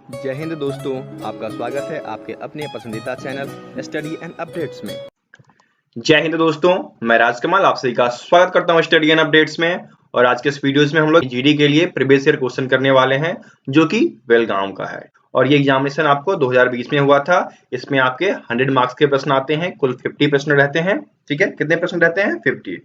जय हिंद दोस्तों, आपका स्वागत है आपके अपने पसंदीदा चैनल स्टडी एंड अपडेट्स में। जय हिंद दोस्तों, मैं राजकमल आप सभी का स्वागत करता हूं स्टडी एंड अपडेट्स में। और आज के इस वीडियोस में हम लोग जीडी के लिए प्रीवियस ईयर क्वेश्चन करने वाले हैं जो कि बेलगाम का है। और ये एग्जामिनेशन आपको 2020 में हुआ था। इसमें आपके 100 मार्क्स के प्रश्न आते हैं, कुल 50 प्रश्न रहते हैं। ठीक है, कितने प्रश्न रहते हैं? 50।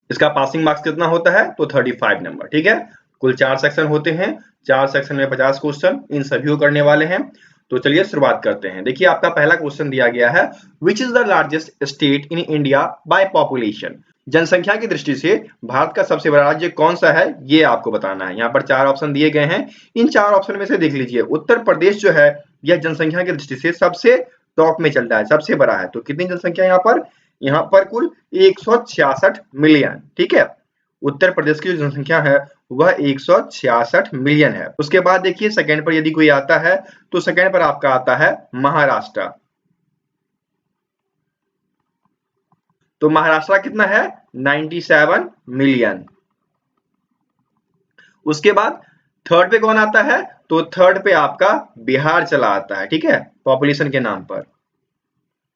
इसका पासिंग मार्क्स कितना होता है? तो 35 नंबर। ठीक है, कुल 4 सेक्शन होते हैं, 4 सेक्शन में 50 क्वेश्चन, इन सभी को करने वाले हैं। तो चलिए शुरुआत करते हैं। देखिए आपका पहला क्वेश्चन दिया गया है, which is the largest state in India by population. जनसंख्या की दृष्टि से भारत का सबसे बड़ा राज्य कौन सा है, ये आपको बताना है। यहाँ पर 4 ऑप्शन दिए गए हैं, इन 4 ऑप्शन में से देख लीजिए उत्तर प्रदेश जो है यह जनसंख्या की दृष्टि से सबसे टॉप में चल रहा है, सबसे बड़ा है। तो कितनी जनसंख्या यहाँ पर कुल 166 मिलियन। ठीक है, उत्तर प्रदेश की जो जनसंख्या है वह 166 मिलियन है। उसके बाद देखिए सेकंड पर यदि कोई आता है तो सेकंड पर आपका आता है महाराष्ट्र। तो महाराष्ट्र कितना है? 97 मिलियन। उसके बाद थर्ड पे कौन आता है? तो थर्ड पे आपका बिहार चला आता है। ठीक है, पॉपुलेशन के नाम पर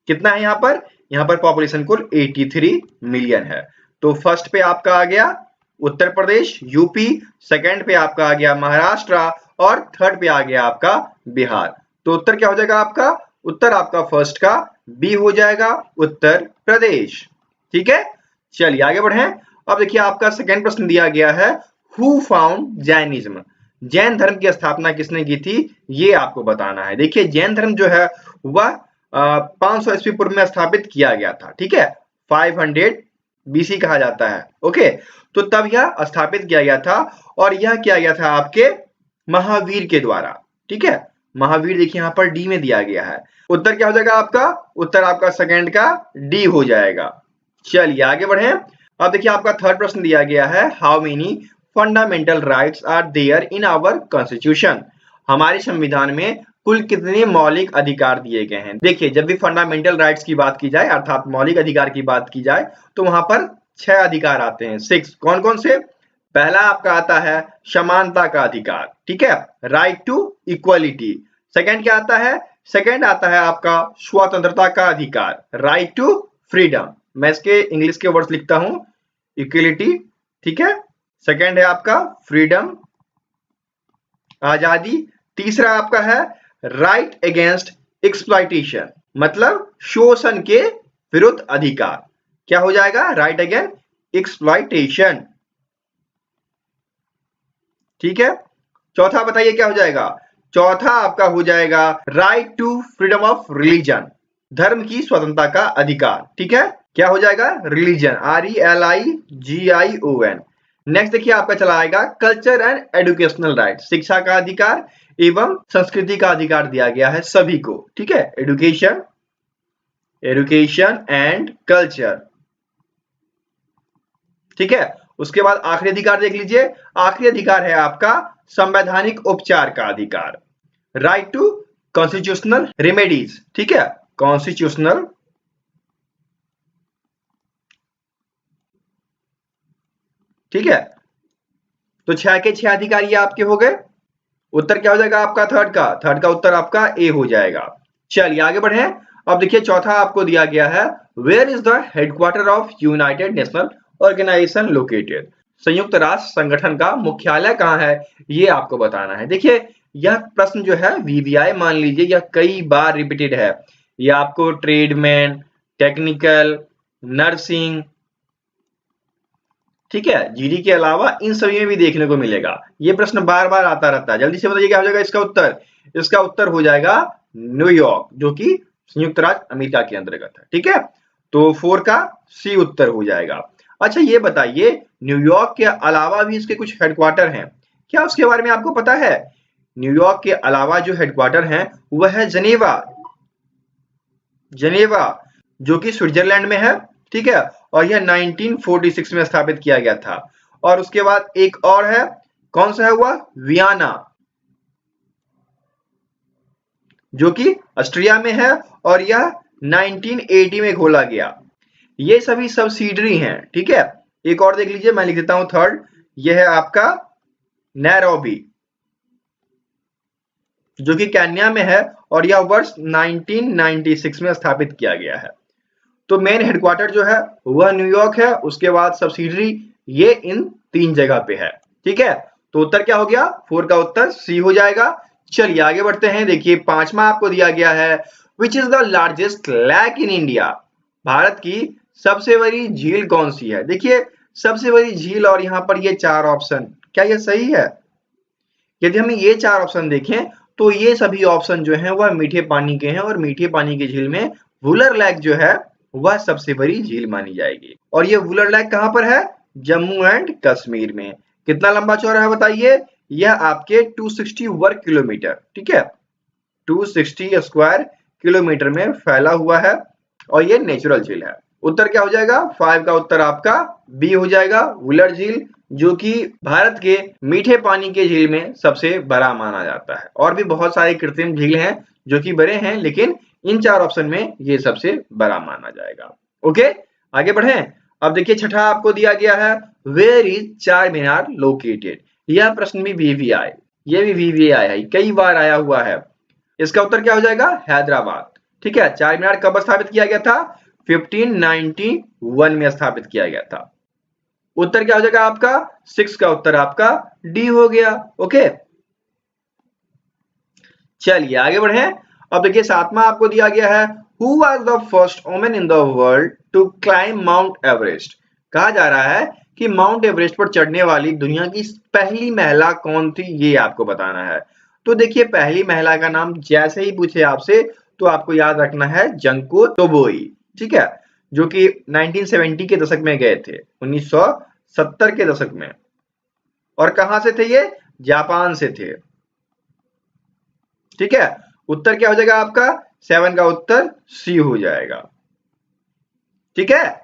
कितना है यहाँ पर पॉपुलेशन कुल 83 मिलियन है। तो फर्स्ट पे आपका आ गया उत्तर प्रदेश यूपी, सेकंड पे आपका आ गया महाराष्ट्र और थर्ड पे आ गया आपका बिहार। तो उत्तर क्या हो जाएगा आपका? उत्तर आपका फर्स्ट का बी हो जाएगा, उत्तर प्रदेश। ठीक है, चलिए आगे बढ़े। अब देखिए आपका सेकंड प्रश्न दिया गया है, हु फाउंड जैनिज्म। जैन धर्म की स्थापना किसने की थी, ये आपको बताना है। देखिए जैन धर्म जो है वह 500 ईस्वी पूर्व में स्थापित किया गया था। ठीक है, 500 बीसी कहा जाता है। ओके, तो तब यह स्थापित किया गया था और यह किया गया था आपके महावीर के द्वारा। ठीक है, महावीर देखिए यहाँ पर डी में दिया गया है। उत्तर क्या हो जाएगा आपका? उत्तर आपका सेकंड का डी हो जाएगा। चलिए आगे बढ़े। अब देखिए आपका थर्ड प्रश्न दिया गया है, how many fundamental rights are there in our constitution. हमारे संविधान में कुल कितने मौलिक अधिकार दिए गए हैं। देखिए जब भी फंडामेंटल राइट्स की बात की जाए अर्थात मौलिक अधिकार की बात की जाए तो वहां पर 6 अधिकार आते हैं, 6। कौन कौन से? पहला आपका आता है समानता का अधिकार। ठीक है, राइट टू इक्वलिटी। सेकंड क्या आता है? सेकंड आता है आपका स्वतंत्रता का अधिकार, राइट टू फ्रीडम। मैं इसके इंग्लिश के वर्ड्स लिखता हूं, इक्वलिटी। ठीक है, सेकंड है आपका फ्रीडम, आजादी। तीसरा आपका है राइट अगेंस्ट एक्सप्लॉइटेशन, मतलब शोषण के विरुद्ध अधिकार। क्या हो जाएगा? Right against exploitation. ठीक है, चौथा बताइए क्या हो जाएगा? चौथा आपका हो जाएगा right to freedom of religion, धर्म की स्वतंत्रता का अधिकार। ठीक है, क्या हो जाएगा? Religion, RELIGION। नेक्स्ट देखिए आपका चला आएगा कल्चर एंड एजुकेशनल राइट, शिक्षा का अधिकार एवं संस्कृति का अधिकार दिया गया है सभी को। ठीक है, एजुकेशन एंड कल्चर। ठीक है, उसके बाद आखिरी अधिकार देख लीजिए, आखिरी अधिकार है आपका संवैधानिक उपचार का अधिकार, राइट टू कॉन्स्टिट्यूशनल रेमेडीज। ठीक है, कॉन्स्टिट्यूशनल। ठीक है, तो 6 के 6 अधिकार ये आपके हो गए। उत्तर क्या हो जाएगा आपका? थर्ड का उत्तर आपका ए हो जाएगा। चलिए आगे बढ़े। अब देखिए चौथा आपको दिया गया है, where is the headquarter of United National Organization located. संयुक्त राष्ट्र संगठन का मुख्यालय कहाँ है, ये आपको बताना है। देखिए यह प्रश्न जो है वीवीआई मान लीजिए यह कई बार रिपीटेड है। यह आपको ट्रेडमैन, टेक्निकल, नर्सिंग, ठीक है, जीडी के अलावा इन सभी में भी देखने को मिलेगा। ये प्रश्न बार बार आता रहता है। जल्दी से बताइए क्या हो जाएगा इसका उत्तर? इसका उत्तर हो जाएगा न्यूयॉर्क, जो कि संयुक्त राज्य अमेरिका के अंतर्गत है। ठीक है, तो 4 का सी उत्तर हो जाएगा। अच्छा ये बताइए न्यूयॉर्क के अलावा भी इसके कुछ हेडक्वार्टर हैं क्या, उसके बारे में आपको पता है? न्यूयॉर्क के अलावा जो हेडक्वार्टर हैं वह है जनेवा, जो कि स्विट्जरलैंड में है। ठीक है, और यह 1946 में स्थापित किया गया था। और उसके बाद एक और है, कौन सा है वह? वियना, जो कि ऑस्ट्रिया में है और यह 1980 में खोला गया। ये सभी सब्सिडरी हैं। ठीक है, एक और देख लीजिए, मैं लिख देता हूं थर्ड, यह है आपका नैरोबी, जो कि केन्या में है और यह वर्ष 1996 में स्थापित किया गया है। तो मेन हेडक्वार्टर जो है वह न्यूयॉर्क है, उसके बाद सब्सिडरी ये इन 3 जगह पे है। ठीक है, तो उत्तर क्या हो गया? 4 का उत्तर सी हो जाएगा। चलिए आगे बढ़ते हैं। देखिए 5वां आपको दिया गया है, which is the largest lake in India. Bharat की सबसे बड़ी झील कौन सी है? देखिए सबसे बड़ी झील और यहाँ पर ये 4 ऑप्शन, क्या ये सही है? यदि हम ये 4 ऑप्शन देखें तो ये सभी ऑप्शन जो हैं वह मीठे पानी के हैं और मीठे पानी की झील में वुलर लेक जो है वह सबसे बड़ी झील मानी जाएगी। और ये वुलर लेक कहां पर है? जम्मू एंड कश्मीर में। कितना लंबा चौड़ा है बताइए? यह आपके 260 वर्ग किलोमीटर, ठीक है, 260 स्क्वायर किलोमीटर में फैला हुआ है और ये नेचुरल झील है। उत्तर क्या हो जाएगा? 5 का उत्तर आपका बी हो जाएगा, वुलर झील, जो कि भारत के मीठे पानी के झील में सबसे बड़ा माना जाता है। और भी बहुत सारे कृत्रिम झील हैं जो कि बड़े हैं, लेकिन इन 4 ऑप्शन में ये सबसे बड़ा माना जाएगा। ओके, आगे बढ़ें। अब देखिए छठा आपको दिया गया है, वेयर इज चार मीनार लोकेटेड। यह प्रश्न भी VVI, ये भी VVI है, कई बार आया हुआ है। इसका उत्तर क्या हो जाएगा? हैदराबाद। ठीक है, चार मीनार कब स्थापित किया गया था? 1591 में स्थापित किया गया था। उत्तर क्या हो जाएगा आपका? 6 का उत्तर आपका डी हो गया। ओके, चलिए आगे बढ़े। अब देखिए 7वां आपको दिया गया है, who was the first woman in the world to climb Mount Everest. कहा जा रहा है कि माउंट एवरेस्ट पर चढ़ने वाली दुनिया की पहली महिला कौन थी, ये आपको बताना है। तो देखिए पहली महिला का नाम जैसे ही पूछे आपसे तो आपको याद रखना है जंको टोबोई। ठीक है, जो कि 1970 के दशक में गए थे, 1970 के दशक में। और कहां से थे ये? जापान से थे। ठीक है, उत्तर क्या हो जाएगा आपका? 7 का उत्तर सी हो जाएगा। ठीक है,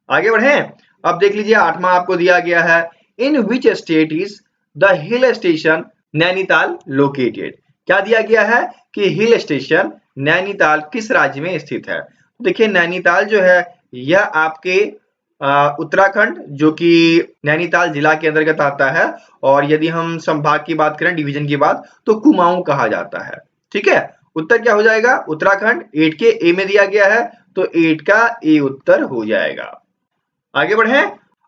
आगे बढ़े। अब देख लीजिए 8वां आपको दिया गया है, in which state is the hill station Nainital located. क्या दिया गया है कि हिल स्टेशन नैनीताल किस राज्य में स्थित है? देखिए नैनीताल जो है यह आपके उत्तराखंड, जो कि नैनीताल जिला के अंतर्गत आता है। और यदि हम संभाग की बात करें, डिवीजन की बात, तो कुमाऊं कहा जाता है। ठीक है, उत्तर क्या हो जाएगा? उत्तराखंड। 8 के ए में दिया गया है तो 8 का ए उत्तर हो जाएगा। आगे बढ़े।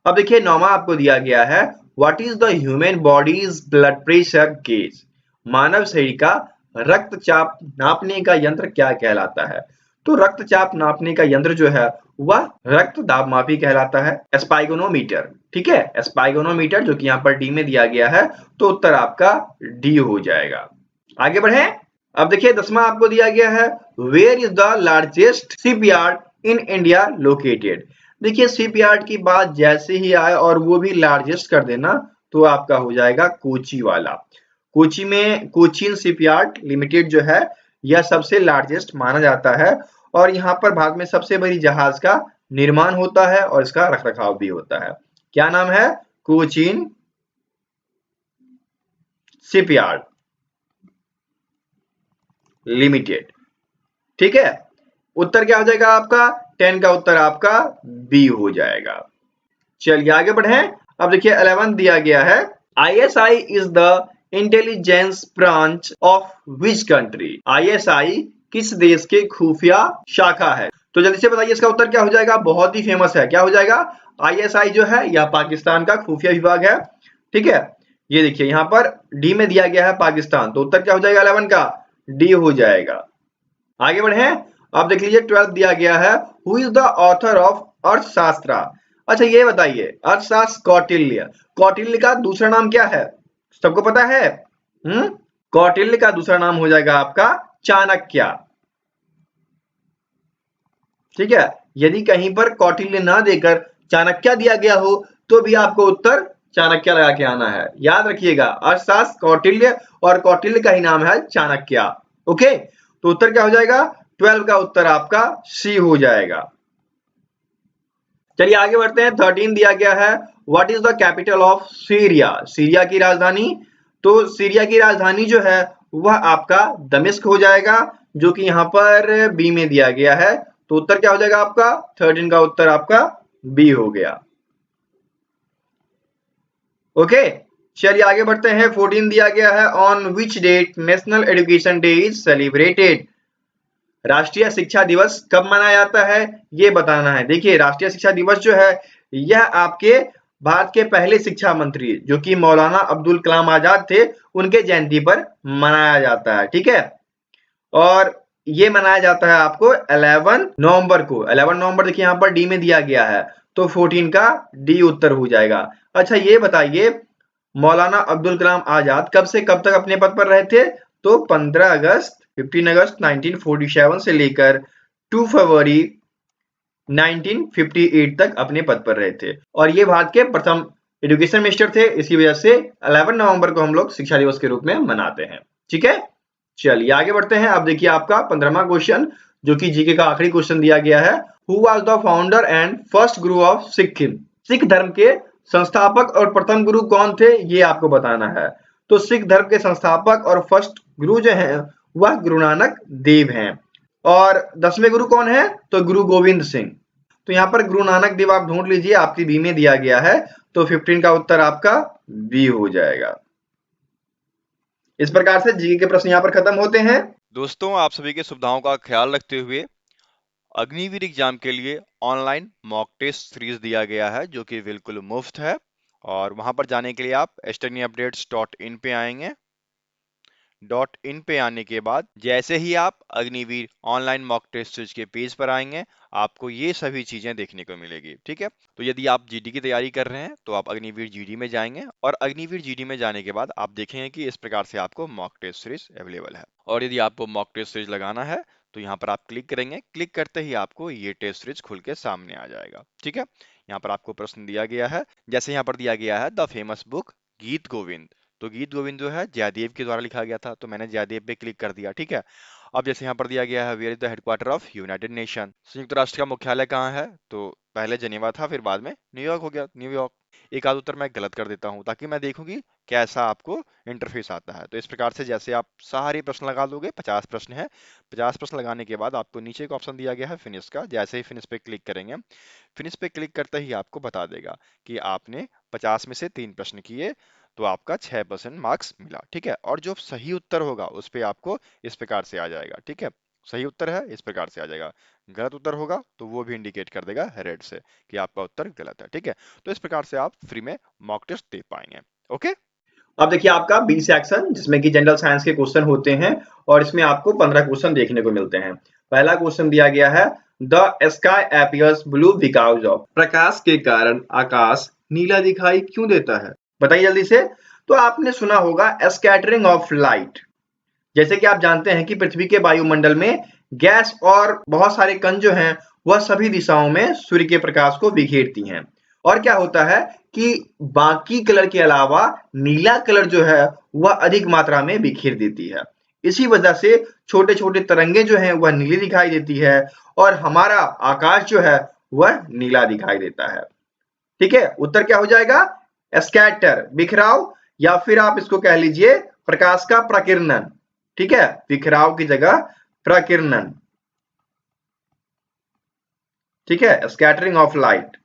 अब देखिए 9वां आपको दिया गया है, what is the human body's blood pressure gauge. मानव शरीर का रक्तचाप नापने का यंत्र क्या कहलाता है? तो रक्तचाप नापने का यंत्र जो है वह रक्त दाब मापी कहलाता है, एस्पाइगोनोमीटर। ठीक है, एस्पाइगोनोमीटर, जो कि यहाँ पर डी में दिया गया है, तो उत्तर आपका डी हो जाएगा। आगे बढ़े। अब देखिए 10वां आपको दिया गया है, where is the largest shipyard in India located. देखिए शिपयार्ड की बात जैसे ही आए और वो भी लार्जेस्ट कर देना तो आपका हो जाएगा कोची वाला। कोची में कोचीन शिपयार्ड लिमिटेड जो है यह सबसे लार्जेस्ट माना जाता है और यहाँ पर भारत में सबसे बड़ी जहाज का निर्माण होता है और इसका रखरखाव भी होता है। क्या नाम है? Cochin shipyard limited. ठीक है, उत्तर क्या हो जाएगा आपका? 10 का उत्तर आपका बी हो जाएगा। चलिए आगे बढ़े। अब देखिए 11 दिया गया है, ISI is the intelligence branch of which country. ISI किस देश के खुफिया शाखा है? तो जल्दी से बताइए इसका उत्तर क्या हो जाएगा? बहुत ही फेमस है, क्या हो जाएगा? ISI जो है यह पाकिस्तान का खुफिया विभाग है। ठीक है, ये देखिए यहाँ पर डी में दिया गया है पाकिस्तान, तो उत्तर क्या हो जाएगा 11 का? डी हो जाएगा। आगे बढ़े। अब देख लीजिए 12 दिया गया है, who is the author of अर्थशास्त्र। अच्छा ये बताइए, अर्थशास्त्र कौटिल्य, कौटिल्य का दूसरा नाम क्या है? सबको पता है? कौटिल्य का दूसरा नाम हो जाएगा आपका चाणक्य। ठीक है, यदि कहीं पर कौटिल्य ना देकर चाणक्य दिया गया हो तो भी आपको उत्तर चाणक्य लगा के आना है। याद रखिएगा, अर्थशास्त्र कौटिल्य और कौटिल्य का ही नाम है चाणक्य। ओके, तो उत्तर क्या हो जाएगा? 12 का उत्तर आपका सी हो जाएगा। चलिए आगे बढ़ते हैं। 13 दिया गया है, what is the capital of Syria. Syria की राजधानी, तो सीरिया की राजधानी जो है वह आपका दमिश्क हो जाएगा, जो कि यहाँ पर बी में दिया गया है, तो उत्तर क्या हो जाएगा आपका? 13 का उत्तर आपका बी हो गया। ओके, चलिए आगे बढ़ते हैं। 14 दिया गया है, on which date National Education Day is celebrated. राष्ट्रीय शिक्षा दिवस कब मनाया जाता है ये बताना है। देखिए राष्ट्रीय शिक्षा दिवस जो है यह आपके भारत के पहले शिक्षा मंत्री जो कि मौलाना अब्दुल कलाम आजाद थे, उनके जयंती पर मनाया जाता है। ठीक है, और ये मनाया जाता है आपको 11 नवंबर को। 11 नवंबर देखिए यहाँ पर डी में दिया गया है, तो 14 का डी उत्तर हो जाएगा। अच्छा ये बताइए, मौलाना अब्दुल कलाम आजाद कब से कब तक अपने पद पर रहे थे? तो 15 अगस्त 1947 से लेकर 2 फरवरी 1958 तक अपने पद पर रहे थे, और ये भारत के प्रथम एजुकेशन मिनिस्टर थे। इसी वजह से 11 नवंबर को हम लोग शिक्षा दिवस के रूप में मनाते हैं। ठीक है, चलिए आगे बढ़ते हैं। अब देखिए आपका 15वां क्वेश्चन जो कि जीके का आखिरी क्वेश्चन दिया गया है, who was the founder and first Guru of Sikkim. Sikh धर्म के संस्थापक और प्रथम गुरु कौन थे ये आपको बताना है। तो सिख धर्म के संस्थापक और फर्स्ट गुरु जो हैं वह गुरु नानक देव हैं। और 10वें गुरु कौन है? तो गुरु गोविंद सिंह। तो यहाँ पर गुरु नानक देव आप ढूंढ लीजिए, आपकी बी में दिया गया है, तो 15 का उत्तर आपका बी हो जाएगा। इस प्रकार से जीके के प्रश्न यहाँ पर खत्म होते हैं। दोस्तों, आप सभी की सुविधाओं का ख्याल रखते हुए अग्निवीर एग्जाम के लिए ऑनलाइन मॉक टेस्ट सीरीज दिया गया है जो कि बिल्कुल मुफ्त है, और वहां पर जाने के लिए आप studyupdates.in पे आएंगे। .in पे आने के बाद जैसे ही आप Agniveer online mock test series के पेज पर आएंगे, आपको ये सभी चीजें देखने को मिलेगी। ठीक है, तो यदि आप जीडी की तैयारी कर रहे हैं तो आप अग्निवीर जीडी में जाएंगे, और अग्निवीर जीडी में जाने के बाद आप देखेंगे कि इस प्रकार से आपको मॉक टेस्ट सीरीज अवेलेबल है। और यदि आपको मॉक टेस्ट सीरीज लगाना है तो यहाँ पर आप क्लिक करेंगे, क्लिक करते ही आपको ये टेस्ट सीरीज खुल के सामने आ जाएगा। ठीक है, यहाँ पर आपको प्रश्न दिया गया है, जैसे यहाँ पर दिया गया है द फेमस बुक गीत गोविंद। तो गीत गोविंद जो है जयदेव के द्वारा लिखा गया था, तो मैंने जयदेव पे क्लिक कर दिया। ठीक है, अब जैसे यहाँ पर दिया गया है where is the headquarter of United Nation, संयुक्त राष्ट्र का मुख्यालय कहाँ है? तो पहले जेनेवा था, फिर बाद में न्यूयॉर्क हो गया, न्यूयॉर्क। एक आध उत्तर मैं गलत कर देता हूँ ताकि मैं देखूं कि कैसा आपको इंटरफेस आता है। तो इस प्रकार से जैसे आप सारे प्रश्न लगा लोगे, 50 प्रश्न है, 50 प्रश्न लगाने के बाद आपको नीचे एक ऑप्शन दिया गया है फिनिश का। जैसे ही फिनिश पे क्लिक करेंगे, फिनिश पे क्लिक करते ही आपको बता देगा कि आपने 50 में से 3 प्रश्न किए, तो आपका 6% मार्क्स मिला। ठीक है, और जो सही उत्तर होगा उस पे आपको इस प्रकार से आ जाएगा। ठीक है, सही उत्तर है इस प्रकार से आ जाएगा, गलत उत्तर होगा तो वो भी इंडिकेट कर देगा रेड से कि आपका उत्तर गलत है। ठीक है, तो इस प्रकार से आप फ्री में मॉक टेस्ट दे पाएंगे। ओके, अब देखिए आपका बी सेक्शन जिसमें कि जनरल साइंस के क्वेश्चन होते हैं, और इसमें आपको 15 क्वेश्चन देखने को मिलते हैं। पहला क्वेश्चन दिया गया है, the sky appears blue because of. प्रकाश के कारण आकाश नीला दिखाई क्यों देता है? बताइए जल्दी से। तो आपने सुना होगा स्कैटरिंग ऑफ लाइट। जैसे कि आप जानते हैं कि पृथ्वी के वायुमंडल में गैस और बहुत सारे कण जो हैं वह सभी दिशाओं में सूर्य के प्रकाश को बिखेरती हैं, और क्या होता है कि बाकी कलर के अलावा नीला कलर जो है वह अधिक मात्रा में बिखेर देती है। इसी वजह से छोटे छोटे तरंगे जो हैं वह नीली दिखाई देती है, और हमारा आकाश जो है वह नीला दिखाई देता है। ठीक है, उत्तर क्या हो जाएगा? स्कैटर, बिखराव, या फिर आप इसको कह लीजिए प्रकाश का प्रकीर्णन। ठीक है, बिखराव की जगह प्रकीर्णन। ठीक है, scattering of light,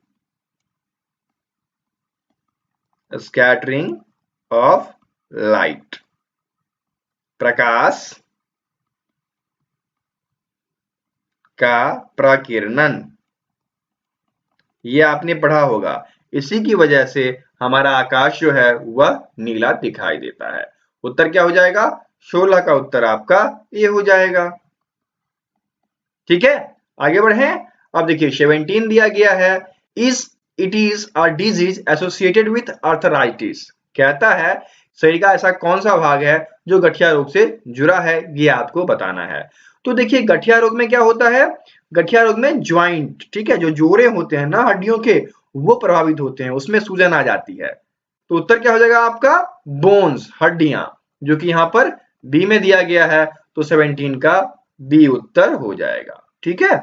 scattering of light, प्रकाश का प्रकीर्णन, ये आपने पढ़ा होगा। इसी की वजह से हमारा आकाश जो है वह नीला दिखाई देता है। उत्तर क्या हो जाएगा? 16 का उत्तर आपका ये हो जाएगा। ठीक है, आगे बढ़े। अब देखिए 17 दिया गया है, it is a disease associated with arthritis. कहता है शरीर का ऐसा कौन सा भाग है जो गठिया रोग से जुड़ा है, ये आपको बताना है। तो देखिए गठिया रोग में क्या होता है? गठिया रोग में ज्वाइंट, ठीक है, जो जोड़े होते हैं ना हड्डियों के, वो प्रभावित होते हैं, उसमें सूजन आ जाती है। तो उत्तर क्या हो जाएगा आपका? बोन्स, हड्डियां, जो कि यहाँ पर बी में दिया गया है, तो 17 का बी उत्तर हो जाएगा। ठीक है,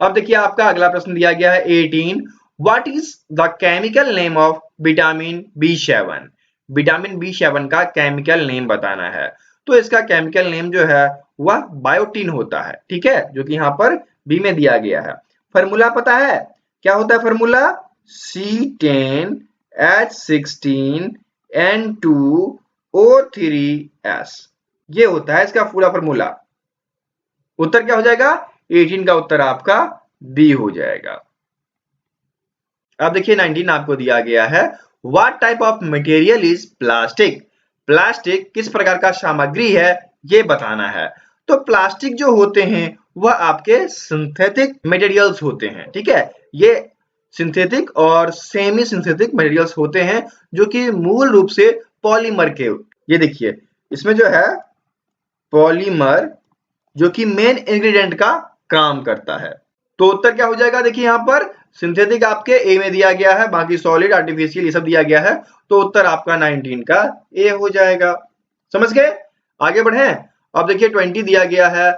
अब देखिए आपका अगला प्रश्न दिया गया है 18, what is the chemical name of vitamin B7। Vitamin B7 का केमिकल नेम बताना है। तो इसका केमिकल नेम जो है वह बायोटीन होता है। ठीक है, जो कि यहाँ पर बी में दिया गया है। फॉर्मूला पता है क्या होता है? Formula C10 H16N2O3S। ये होता है इसका पूरा फॉर्मूला। उत्तर क्या हो जाएगा? 18 का उत्तर आपका बी हो जाएगा। अब देखिए 19 आपको दिया गया है, what type of material is plastic. Plastic किस प्रकार का सामग्री है ये बताना है। तो प्लास्टिक जो होते हैं वह आपके सिंथेटिक मटेरियल्स होते हैं, ठीक है। ये सिंथेटिक और सेमी सिंथेटिक मटेरियल्स होते हैं जो कि मूल रूप से पॉलीमर के, ये देखिए इसमें जो है पॉलीमर जो कि मेन इंग्रेडिएंट का काम करता है। तो उत्तर क्या हो जाएगा? देखिए यहाँ पर सिंथेटिक आपके ए में दिया गया है, बाकी सॉलिड आर्टिफिशियल ये सब दिया गया है, तो उत्तर आपका 19 का ए हो जाएगा। समझ गए? आगे बढ़े। अब देखिए 20 दिया गया है,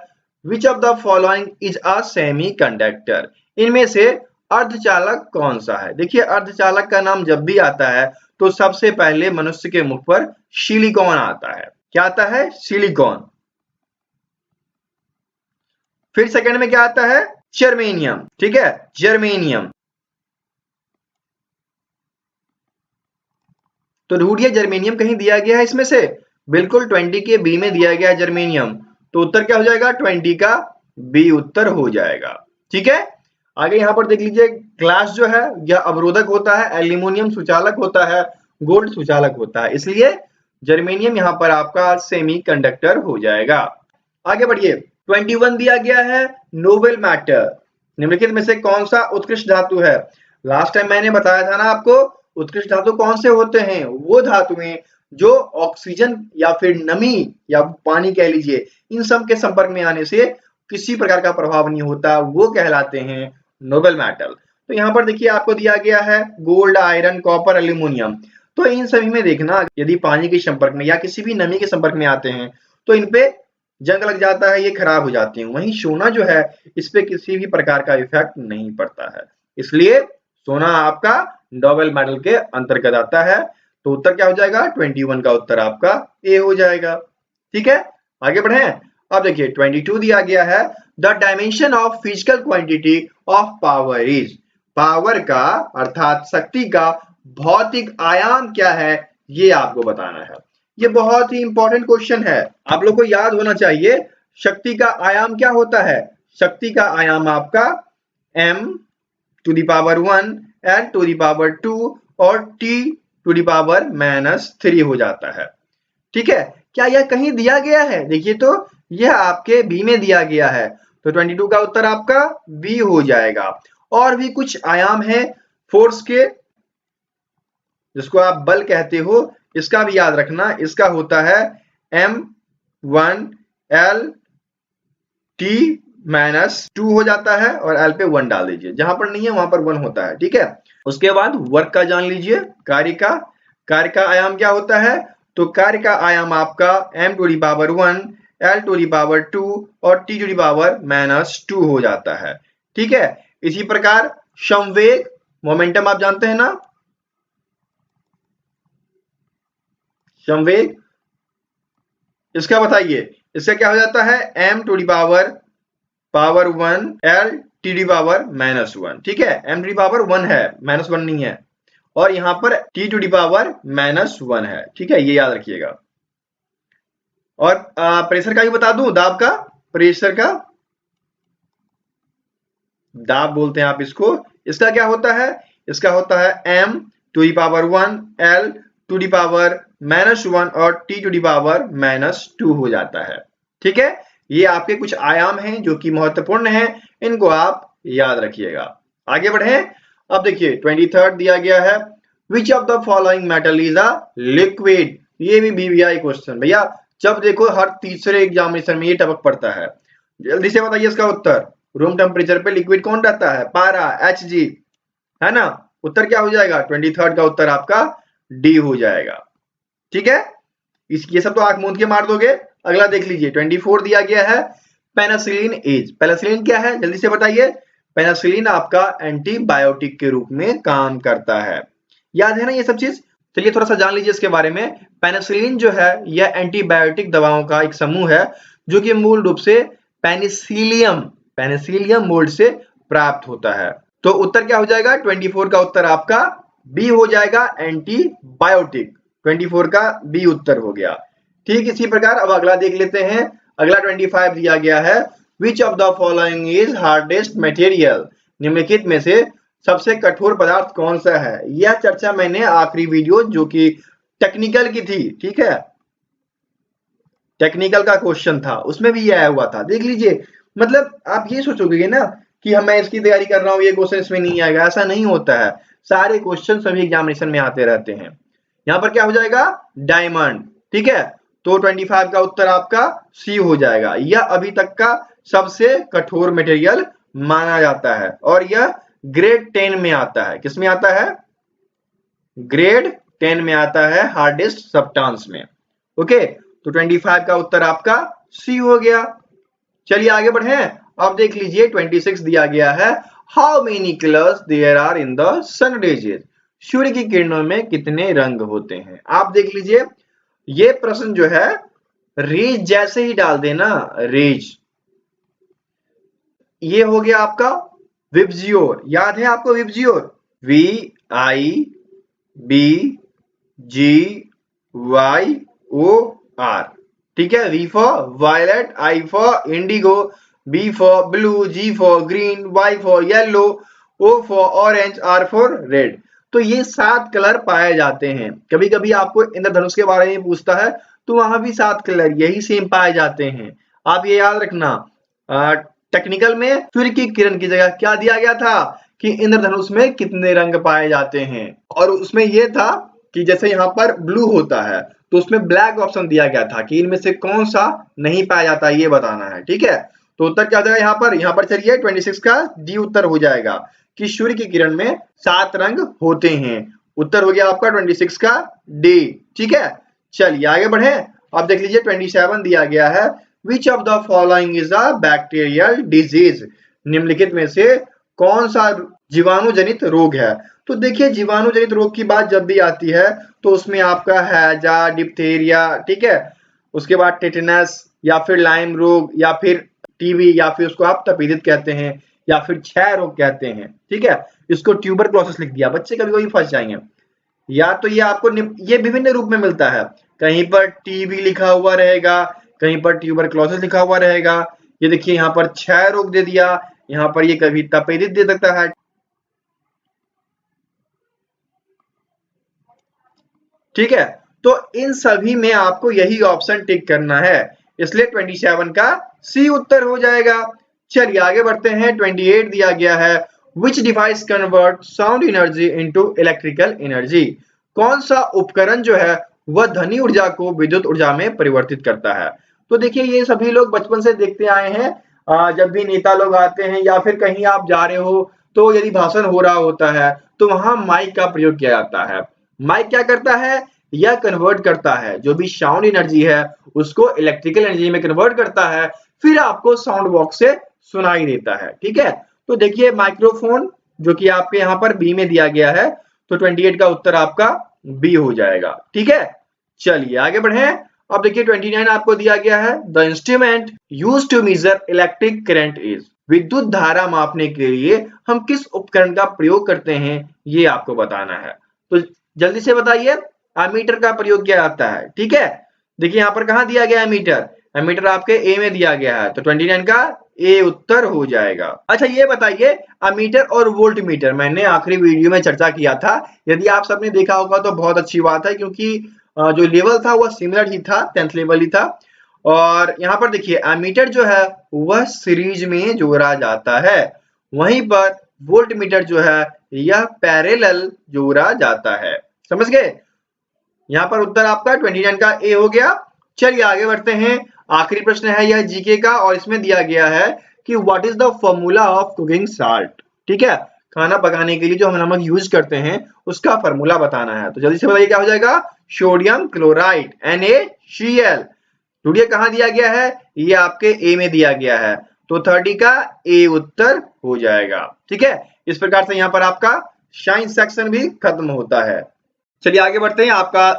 which of the following is a semiconductor. इनमें से अर्धचालक कौन सा है? देखिए अर्धचालक का नाम जब भी आता है तो सबसे पहले मनुष्य के मुख पर सिलिकॉन आता है। क्या आता है? सिलिकॉन। फिर सेकंड में क्या आता है? जर्मेनियम, ठीक है, जर्मेनियम। तो ढूंढिए जर्मेनियम कहीं दिया गया है इसमें से? बिल्कुल 20 के बी में दिया गया है जर्मेनियम, तो उत्तर क्या हो जाएगा? 20 का बी उत्तर हो जाएगा, ठीक है। आगे यहां पर देख लीजिए, ग्लास जो है यह अवरोधक होता है, एल्यूमिनियम सुचालक होता है, गोल्ड सुचालक होता है, इसलिए जर्मेनियम यहां पर आपका सेमीकंडक्टर हो जाएगा। आगे बढ़िए, 21 दिया गया है, नोबल मैटर निम्नलिखित में से कौन सा उत्कृष्ट धातु है। लास्ट टाइम मैंने बताया था ना आपको, उत्कृष्ट धातु कौन से होते हैं? वो धातुएं जो ऑक्सीजन या फिर नमी या पानी कह लीजिए, इन सब के संपर्क में आने से किसी प्रकार का प्रभाव नहीं होता, वो कहलाते हैं नोबल मेटल। तो यहाँ पर देखिए आपको दिया गया है गोल्ड, आयरन, कॉपर, एल्यूमिनियम। तो इन सभी में देखना, यदि पानी के संपर्क में या किसी भी नमी के संपर्क में आते हैं तो इन पे जंग लग जाता है, ये खराब हो जाती हैं। वहीं सोना जो है इस पे किसी भी प्रकार का इफेक्ट नहीं पड़ता है, इसलिए सोना आपका नोबल मेटल के अंतर्गत आता है। तो उत्तर क्या हो जाएगा? 21 का उत्तर आपका ए हो जाएगा, ठीक है। आगे बढ़े। अब देखिए 22 दिया गया है, the dimension of physical quantity of power is. Power का अर्थात शक्ति का भौतिक आयाम क्या है, ये आपको बताना है। ये बहुत ही इंपॉर्टेंट क्वेश्चन है, आप लोग को याद होना चाहिए। शक्ति का आयाम क्या होता है? शक्ति का आयाम आपका m to the power 1, l to the power 2 और t टू द पावर -3 हो जाता है, ठीक है। क्या यह कहीं दिया गया है? देखिए तो यह आपके बी में दिया गया है, तो 22 का उत्तर आपका बी हो जाएगा। और भी कुछ आयाम है फोर्स के, जिसको आप बल कहते हो, इसका भी याद रखना। इसका होता है m1 l t -2 हो जाता है, और l पे 1 डाल दीजिए, जहां पर नहीं है वहां पर 1 होता है, ठीक है। उसके बाद वर्क का जान लीजिए, कार्य का आयाम क्या होता है? तो कार्य का आयाम आपका m to the power 1, l to the power 2 और t टू दी पावर -2 हो जाता है, ठीक है। इसी प्रकार संवेग, मोमेंटम आप जानते हैं ना, संवेग, इसका बताइए, इसका क्या हो जाता है? m to the power 1 l t the power -1, ठीक है। m टू दी पावर 1 है, -1 नहीं है, और यहां पर t टू दी पावर -1 है, ठीक है, ये याद रखिएगा। और प्रेशर का भी बता दूं, दाब का, प्रेशर का, दाब बोलते हैं आप इसको। इसका क्या होता है? इसका होता है m to the power 1 l to the power -1 और t टू दी पावर -2 हो जाता है, ठीक है। ये आपके कुछ आयाम हैं जो कि महत्वपूर्ण हैं, इनको आप याद रखिएगा। आगे बढ़े। अब देखिए 23 दिया गया है, which of the following metal is a liquid. ये भी BVI क्वेश्चन भैया, जब देखो हर तीसरे एग्जामिनेशन में ये टपक पड़ता है। जल्दी से बताइए इसका उत्तर। रूम टेम्परेचर पे लिक्विड कौन रहता है? पारा, Hg, है ना। उत्तर क्या हो जाएगा? 23 का उत्तर आपका डी हो जाएगा, ठीक है। ये सब तो आंख मूंद के मार दोगे। अगला देख लीजिए 24 दिया गया है, पेनिसिलिन एज। पेनिसिलिन क्या है? जल्दी से बताइए। पेनिसिलिन आपका एंटीबायोटिक के रूप में काम करता है, याद है ना ये सब चीज। चलिए थोड़ा सा जान लीजिए इसके बारे में। पेनिसिलिन जो है यह एंटीबायोटिक दवाओं का एक समूह है जो कि मूल रूप से पेनिसिलियम मोल्ड से प्राप्त होता है। तो उत्तर क्या हो जाएगा? 24 का उत्तर आपका बी हो जाएगा एंटीबायोटिक। 24 का बी उत्तर हो गया। ठीक इसी प्रकार अब अगला देख लेते हैं। अगला 25 दिया गया है, which of the following is hardest material, निम्नलिखित में से सबसे कठोर पदार्थ कौन सा है। यह चर्चा मैंने आखिरी वीडियो जो कि टेक्निकल की थी, ठीक है, टेक्निकल का क्वेश्चन था, उसमें भी ये आया हुआ था, देख लीजिए। मतलब आप ये सोचोगे ना कि मैं इसकी तैयारी कर रहा हूँ, ये क्वेश्चन इसमें नहीं आएगा, ऐसा नहीं होता है। सारे क्वेश्चन सभी एग्जामिनेशन में आते रहते हैं। यहाँ पर क्या हो जाएगा, डायमंड, ठीक है। तो 25 का उत्तर आपका सी हो जाएगा। यह अभी तक का सबसे कठोर मटेरियल माना जाता है और यह ग्रेड 10 में आता है। किस में आता है, ग्रेड 10 में आता है, हार्डेस्ट सब्सटेंस में। ओके, तो 25 का उत्तर आपका सी हो गया। चलिए आगे बढ़े। अब देख लीजिए 26 दिया गया है, how many colours there are in the sun rays, सूर्य की किरणों में कितने रंग होते हैं। आप देख लीजिए, ये प्रश्न जो है रेज जैसे ही डाल देना, रेज, ये हो गया आपका विबजियोर। याद है आपको विबजियोर, VIBGYOR, ठीक है। V for violet, I for indigo, B for blue, G for green, Y for yellow, O for orange, R for red. तो ये 7 कलर पाए जाते हैं। कभी कभी आपको इंद्रधनुष के बारे में पूछता है तो वहां भी 7 कलर यही सेम पाए जाते हैं। आप ये याद रखना। टेक्निकल में सूर्य की किरण की जगह क्या दिया गया था कि इंद्रधनुष में कितने रंग पाए जाते हैं, और उसमें यह था कि जैसे यहाँ पर ब्लू होता है तो उसमें ब्लैक ऑप्शन दिया गया था कि इनमें से कौन सा नहीं पाया जाता ये बताना है, ठीक है। तो उत्तर क्या हो जाएगा यहाँ पर चलिए 26 का डी उत्तर हो जाएगा कि सूर्य की किरण में 7 रंग होते हैं। उत्तर हो गया आपका 26 का डी, ठीक है। चलिए आगे बढ़े। अब देख लीजिए 27 दिया गया है, which of the following is a bacterial disease, निम्नलिखित में से कौन सा जीवाणु जनित रोग है। तो देखिए जीवाणु जनित रोग की बात जब भी आती है तो उसमें आपका हैजा, डिप्थेरिया, ठीक है, उसके बाद टेटनस या फिर लाइम रोग या फिर टीबी या फिर उसको आप तपेदिक कहते हैं या फिर क्षय रोग कहते हैं, ठीक है। इसको ट्यूबरक्लोसिस लिख दिया, बच्चे कभी कभी फंस जाएंगे। या तो ये आपको ये विभिन्न रूप में मिलता है, कहीं पर टीबी लिखा हुआ रहेगा, कहीं पर ट्यूबरक्लोसिस लिखा हुआ रहेगा। ये देखिए यहाँ पर क्षय रोग दे दिया, यहाँ पर ये कभी तपेदिक दे सकता है, ठीक है। तो इन सभी में आपको यही ऑप्शन टिक करना है, इसलिए 27 का सी उत्तर हो जाएगा। चलिए आगे बढ़ते हैं। 28 दिया गया है, विच device convert sound energy into electrical energy, कौन सा उपकरण जो है वह ध्वनि ऊर्जा को विद्युत ऊर्जा में परिवर्तित करता है। तो देखिए ये सभी लोग बचपन से देखते आए हैं, जब भी नेता लोग आते हैं या फिर कहीं आप जा रहे हो तो यदि भाषण हो रहा होता है तो वहां माइक का प्रयोग किया जाता है। माइक क्या करता है, यह कन्वर्ट करता है जो भी साउंड एनर्जी है उसको इलेक्ट्रिकल एनर्जी में कन्वर्ट करता है, फिर आपको साउंड बॉक्स से सुनाई देता है, ठीक है। तो देखिए माइक्रोफोन जो कि आपके यहाँ पर बी में दिया गया है, तो 28 का उत्तर आपका बी हो जाएगा, ठीक है। चलिए आगे बढ़े। अब देखिए 29 आपको दिया गया है, the instrument used to measure electric current is, विद्युत धारा मापने के लिए हम किस उपकरण का प्रयोग करते हैं ये आपको बताना है। तो जल्दी से बताइए, एमीटर का प्रयोग किया जाता है, ठीक है। देखिए यहाँ पर कहाँ दिया गया एमीटर, एमीटर आपके ए में दिया गया है, तो 29 का ए उत्तर हो जाएगा। अच्छा ये बताइए, एमीटर और वोल्ट मीटर मैंने आखिरी वीडियो में चर्चा किया था, यदि आप सबने देखा होगा तो बहुत अच्छी बात है, क्योंकि जो लेवल था वह सिमिलर ही था, 10th लेवल ही था। और यहाँ पर देखिए एमीटर जो है वह सीरीज में जोड़ा जाता है, वहीं पर वोल्ट मीटर जो है यह पैरेलल जोड़ा जाता है, समझ गए। यहाँ पर उत्तर आपका 29 का ए हो गया। चलिए आगे बढ़ते हैं। आखिरी प्रश्न है यह जीके का, और इसमें दिया गया है कि what is the formula of cooking salt, ठीक है। खाना पकाने के लिए जो हम नमक यूज करते हैं उसका फॉर्मूला बताना है। तो जल्दी से बताइए क्या हो जाएगा, सोडियम क्लोराइड NaCl। ये कहाँ दिया गया है, ये आपके ए में दिया गया है, तो 30 का ए उत्तर हो जाएगा, ठीक है। इस प्रकार से यहाँ पर आपका साइंस सेक्शन भी खत्म होता है। चलिए आगे बढ़ते हैं। आपका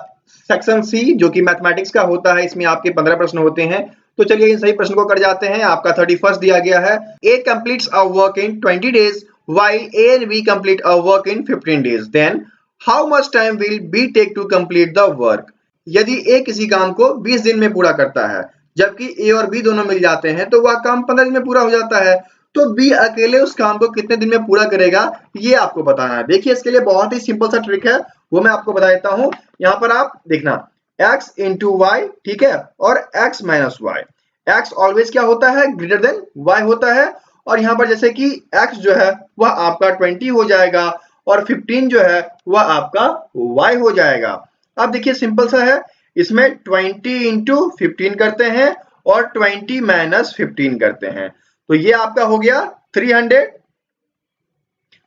सेक्शन सी जो कि मैथमेटिक्स का होता है, इसमें आपके 15 प्रश्न होते हैं। तो चलिए इन सही प्रश्न को कर जाते हैं। आपका 31 दिया गया है, A completes a work in 20 days while A and B complete a work in 15 days, then how much time will be take to complete the work. यदि ए किसी काम को 20 दिन में पूरा करता है, जबकि ए और बी दोनों मिल जाते हैं तो वह काम 15 दिन में पूरा हो जाता है, तो बी अकेले उस काम को कितने दिन में पूरा करेगा, ये आपको बताना है। देखिए इसके लिए बहुत ही सिंपल सा ट्रिक है, वो मैं आपको बता देता हूं। यहाँ पर आप देखना x इंटू वाई, ठीक है, और x minus Y. x always क्या होता है, ग्रेटर देन y होता है, और यहाँ पर जैसे कि x जो है वह आपका 20 हो जाएगा और 15 जो है वह आपका y हो जाएगा। अब देखिए सिंपल सा है, इसमें 20 इंटू 15 करते हैं और 20 माइनस 15 करते हैं, तो ये आपका हो गया 300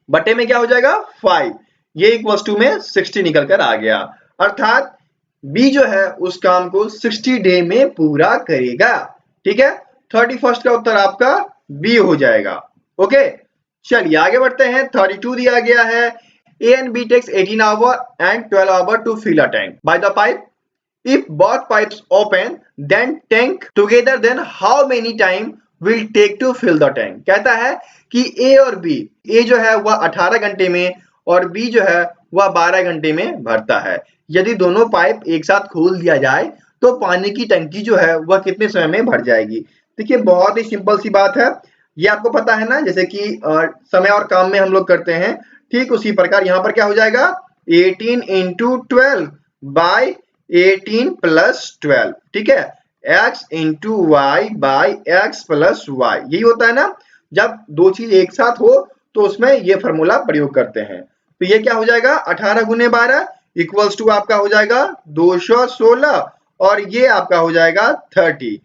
बटे में क्या हो जाएगा 5, ये इक्वल्स टू में 60 निकल कर आ गया। अर्थात बी जो है उस काम को 60 डे में पूरा करेगा। ठीक है, 31 का उत्तर आपका बी हो जाएगा। ओके, चलिए आगे बढ़ते हैं। 32 दिया गया है, A and B takes 18 hours and 12 hours to fill a tank by the pipe. If both pipes open, then tank together, then how many time will take to fill the tank? कहता है कि A और B, A जो है वह 18 घंटे में और B जो है वह 12 घंटे में भरता है। यदि दोनों पाइप एक साथ खोल दिया जाए तो पानी की टंकी जो है वह कितने समय में भर जाएगी। देखिए बहुत ही सिंपल सी बात है, ये आपको पता है ना, जैसे कि समय और काम में हम लोग करते हैं, ठीक उसी प्रकार यहाँ पर क्या हो जाएगा 18 इंटू 12 बाई 18 प्लस 12, ठीक है, x into Y by X plus Y, यही होता है ना। जब दो चीज एक साथ हो तो उसमें ये फॉर्मूला प्रयोग करते हैं। तो ये क्या हो जाएगा 18 गुने 12 इक्वल्स टू आपका हो जाएगा 216 और ये आपका हो जाएगा 30।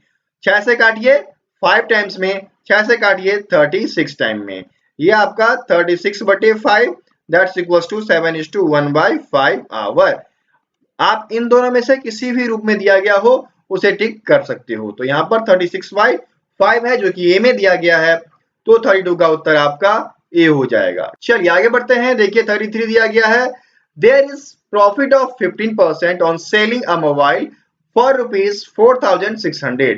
6 से काटिए 5 टाइम्स में, 6 से काटिए 36 टाइम में, ये आपका 36 बटे 5 दैट्स इक्वल्स टू 7:1/5 आवर। आप इन दोनों में से किसी भी रूप में दिया गया हो उसे टिक कर सकते हो। तो यहाँ पर 36/5 है जो कि ए में दिया गया है, तो 32 का उत्तर आपका ए हो जाएगा। चलिए आगे बढ़ते हैं। देखिए 33 दिया गया है, there is profit of 15% on selling a mobile for ₹4,600,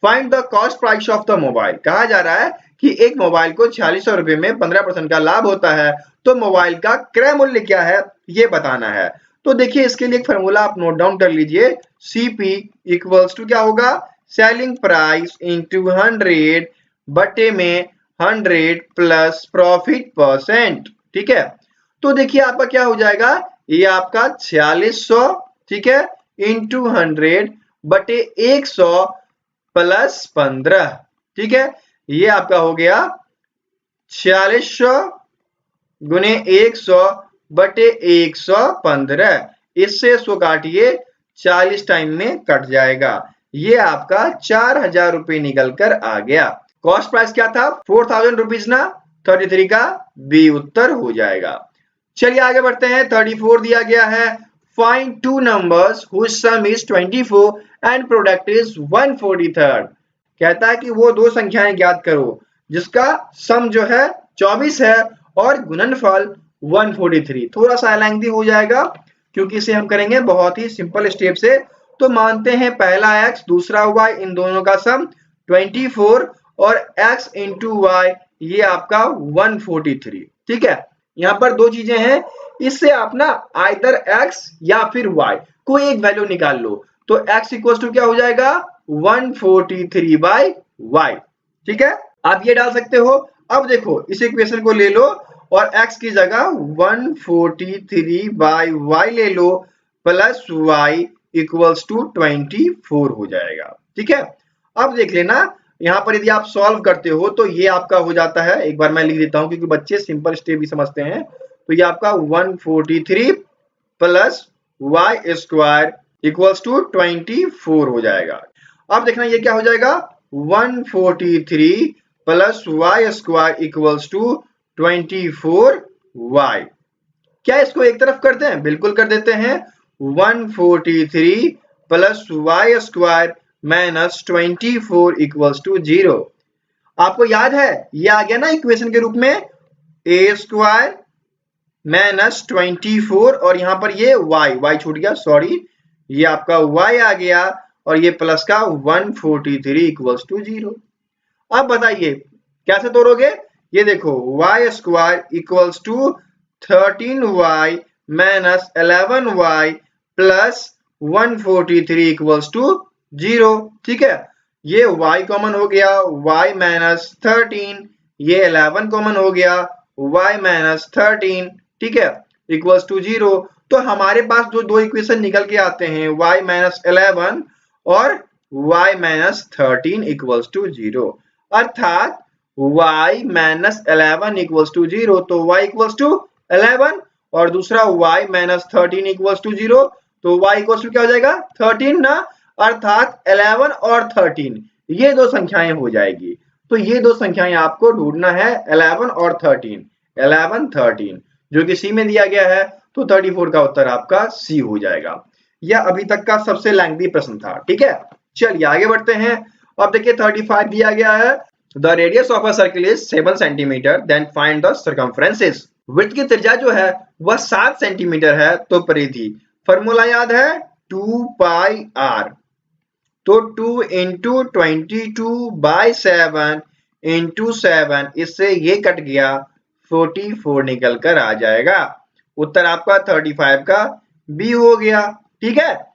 find the cost price of the mobile. कहा जा रहा है कि एक मोबाइल को 4600 रुपए में 15% का लाभ होता है, तो मोबाइल का क्रय मूल्य क्या है ये बताना है। तो देखिए इसके लिए एक फॉर्मूला आप नोट डाउन कर लीजिए, सीपी इक्वल्स टू क्या होगा सेलिंग प्राइस इंटू 100 बटे में 100 प्लस प्रॉफिट परसेंट। ठीक है, तो देखिए आपका क्या हो जाएगा, ये आपका 4600, ठीक है, इंटू 100 बटे 100 प्लस 15, ठीक है, ये आपका हो गया 4600 गुने 100 बटे 115। इससे इसको काटिए 40 टाइम में कट जाएगा, ये आपका 4000 रुपए निकल कर आ गया। कॉस्ट प्राइस क्या था 4000 रुपीज ना, 33 का बी उत्तर हो जाएगा। चलिए आगे बढ़ते हैं। 34 दिया गया है, find two numbers whose sum is 24 and product is 143। कहता है कि वो दो संख्याएं ज्ञात करो जिसका सम जो है 24 है और गुणनफल 143। थोड़ा सा लेंथी हो जाएगा क्योंकि इसे हम करेंगे बहुत ही सिंपल स्टेप से। तो मानते हैं पहला x दूसरा y, इन दोनों का सम 24 और x इंटू वाई ये आपका 143। ठीक है, यहाँ पर दो चीजें हैं, इससे आप ना आइदर x या फिर y कोई एक वैल्यू निकाल लो, तो x इक्वल टू क्या हो जाएगा 143/y। ठीक है, आप ये डाल सकते हो। अब देखो इस इक्वेशन को ले लो और x की जगह 143/y ले लो प्लस y इक्वल्स टू 24 हो जाएगा। ठीक है, अब देख लेना यहाँ पर यदि आप सॉल्व करते हो तो ये आपका हो जाता है, एक बार मैं लिख देता हूं क्योंकि बच्चे सिंपल स्टेप भी समझते हैं। तो ये आपका 143 plus y square equals to 24 हो जाएगा। अब देखना ये क्या हो जाएगा 143 plus y square equals to 24y। क्या इसको एक तरफ करते हैं, बिल्कुल कर देते हैं। 143 plus y square minus 24 equals to 0। आपको याद है ये आ गया ना इक्वेशन के रूप में a स्क्वायर माइनस 24 और यहां पर ये y छूट गया, सॉरी, ये आपका y आ गया और ये प्लस का 143 इक्वल्स टू 0। अब बताइए कैसे तोड़ोगे, ये देखो y square equals to 13y minus 11y plus 143 equals to 0। ठीक है, ये y कॉमन हो गया, y माइनस 13, ये 11 कॉमन हो गया, y माइनस 13, ठीक है, इक्वल्स टू 0। तो हमारे पास जो दो इक्वेशन निकल के आते हैं y माइनस 11 और y माइनस 13 इक्वल्स टू 0, अर्थात y माइनस 11 इक्वल्स टू 0, तो y इक्वल्स टू 11 और दूसरा y माइनस 13 इक्वल्स टू 0, तो y इक्वल्स टू क्या हो जाएगा 13 ना, अर्थात 11 और 13 ये दो संख्याएं हो जाएगी। तो ये दो संख्याएं आपको ढूंढना है 11 और 13, 11 13 जो कि सी में दिया गया है, तो 34 का उत्तर आपका सी हो जाएगा। यह अभी तक का सबसे लेंथी प्रश्न था। ठीक है, चलिए आगे बढ़ते हैं। अब देखिए 35 दिया गया है, the radius of a circle is 7 centimetre, then find the circumferences. विड्थ की त्रिज्या जो है वह 7 सेंटीमीटर है, तो परिधि फॉर्मूला याद है 2 पाई आर, तो 2 इंटू 22/7 इंटू 7, इससे ये कट गया 44 निकल कर आ जाएगा। उत्तर आपका 35 का बी हो गया। ठीक है,